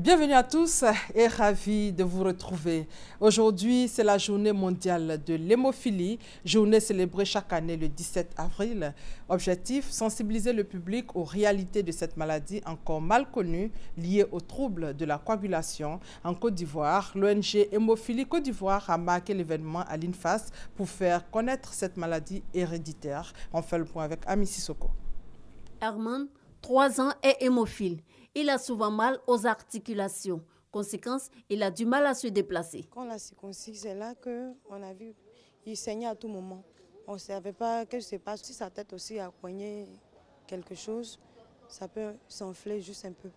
Bienvenue à tous et ravi de vous retrouver. Aujourd'hui, c'est la journée mondiale de l'hémophilie, journée célébrée chaque année le 17 avril. Objectif, sensibiliser le public aux réalités de cette maladie encore mal connue, liée aux troubles de la coagulation. En Côte d'Ivoire, l'ONG Hémophilie Côte d'Ivoire a marqué l'événement à l'INFAS pour faire connaître cette maladie héréditaire. On fait le point avec Ami Sissoko. Herman, 3 ans, est hémophile. Il a souvent mal aux articulations. Conséquence, il a du mal à se déplacer. Quand la circoncis, c'est là qu'on a vu qu'il saignait à tout moment. On ne savait pas que je sais pas si sa tête aussi a coigné quelque chose, ça peut s'enfler juste un peu.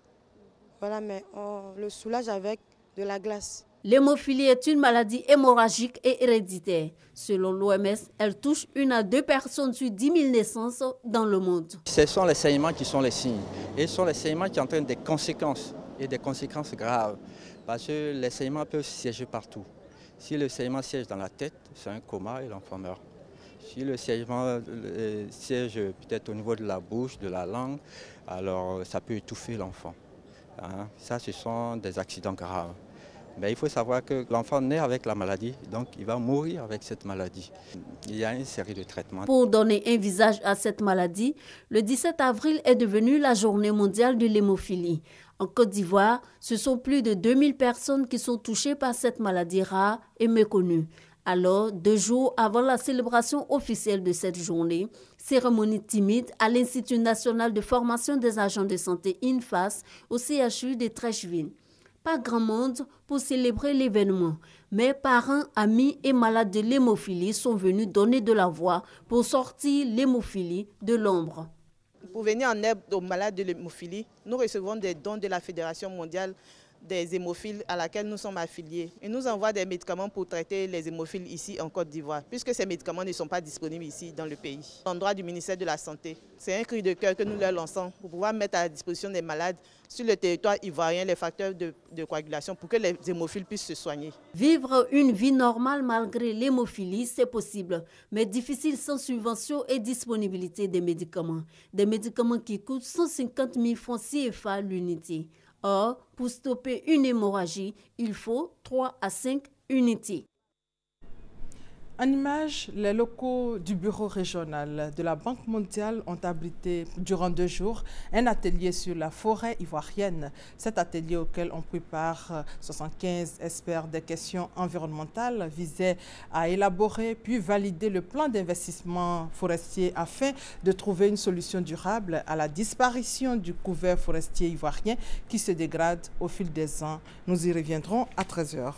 Voilà, mais on le soulage avec de la glace. L'hémophilie est une maladie hémorragique et héréditaire. Selon l'OMS, elle touche 1 à 2 personnes sur 10 000 naissances dans le monde. Ce sont les saignements qui sont les signes. Et ce sont les saignements qui entraînent des conséquences, et des conséquences graves. Parce que les saignements peuvent siéger partout. Si le saignement siège dans la tête, c'est un coma et l'enfant meurt. Si le saignement siège peut-être au niveau de la bouche, de la langue, alors ça peut étouffer l'enfant. Ça, ce sont des accidents graves. Mais il faut savoir que l'enfant naît avec la maladie, donc il va mourir avec cette maladie. Il y a une série de traitements. Pour donner un visage à cette maladie, le 17 avril est devenu la journée mondiale de l'hémophilie. En Côte d'Ivoire, ce sont plus de 2000 personnes qui sont touchées par cette maladie rare et méconnue. Alors, 2 jours avant la célébration officielle de cette journée, cérémonie timide à l'Institut national de formation des agents de santé INFAS au CHU de Treichville. Pas grand monde pour célébrer l'événement, mais parents, amis et malades de l'hémophilie sont venus donner de la voix pour sortir l'hémophilie de l'ombre. Pour venir en aide aux malades de l'hémophilie, nous recevons des dons de la Fédération mondiale des hémophiles à laquelle nous sommes affiliés. Et nous envoie des médicaments pour traiter les hémophiles ici en Côte d'Ivoire, puisque ces médicaments ne sont pas disponibles ici dans le pays. En droit du ministère de la Santé, c'est un cri de cœur que nous leur lançons pour pouvoir mettre à la disposition des malades sur le territoire ivoirien les facteurs de coagulation pour que les hémophiles puissent se soigner. Vivre une vie normale malgré l'hémophilie, c'est possible, mais difficile sans subvention et disponibilité des médicaments. Des médicaments qui coûtent 150 000 francs CFA l'unité. Or, pour stopper une hémorragie, il faut 3 à 5 unités. En image, les locaux du bureau régional de la Banque mondiale ont abrité durant 2 jours un atelier sur la forêt ivoirienne. Cet atelier auquel on prépare 75 experts des questions environnementales visait à élaborer puis valider le plan d'investissement forestier afin de trouver une solution durable à la disparition du couvert forestier ivoirien qui se dégrade au fil des ans. Nous y reviendrons à 13 h.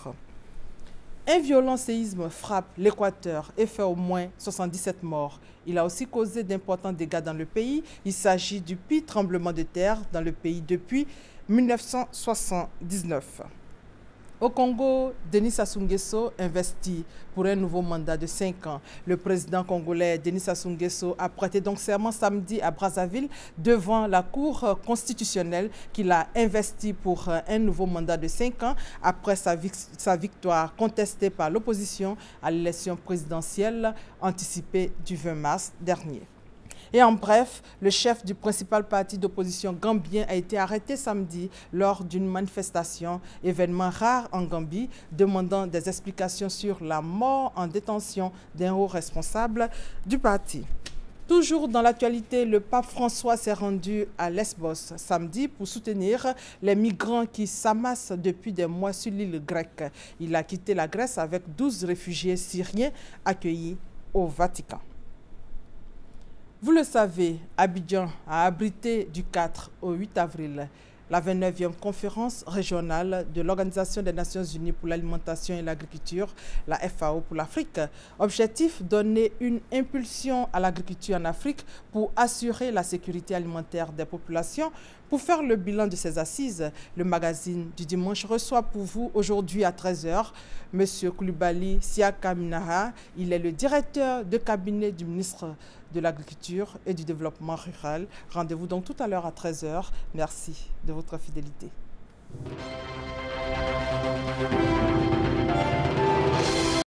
Un violent séisme frappe l'Équateur et fait au moins 77 morts. Il a aussi causé d'importants dégâts dans le pays. Il s'agit du pire tremblement de terre dans le pays depuis 1979. Au Congo, Denis Sassou Nguesso investit pour un nouveau mandat de 5 ans. Le président congolais Denis Sassou Nguesso a prêté donc serment samedi à Brazzaville devant la Cour constitutionnelle qu'il a investi pour un nouveau mandat de 5 ans après sa victoire contestée par l'opposition à l'élection présidentielle anticipée du 20 mars dernier. Et en bref, le chef du principal parti d'opposition gambien a été arrêté samedi lors d'une manifestation, événement rare en Gambie, demandant des explications sur la mort en détention d'un haut responsable du parti. Toujours dans l'actualité, le pape François s'est rendu à Lesbos samedi pour soutenir les migrants qui s'amassent depuis des mois sur l'île grecque. Il a quitté la Grèce avec 12 réfugiés syriens accueillis au Vatican. Vous le savez, Abidjan a abrité du 4 au 8 avril la 29e conférence régionale de l'Organisation des Nations Unies pour l'alimentation et l'agriculture, la FAO pour l'Afrique. Objectif, donner une impulsion à l'agriculture en Afrique pour assurer la sécurité alimentaire des populations. Pour faire le bilan de ces assises, le magazine du dimanche reçoit pour vous aujourd'hui à 13 h M. Koulibaly Siaka Minaha. Il est le directeur de cabinet du ministre de l'Agriculture et du Développement rural. Rendez-vous donc tout à l'heure à 13 h. Merci de votre fidélité.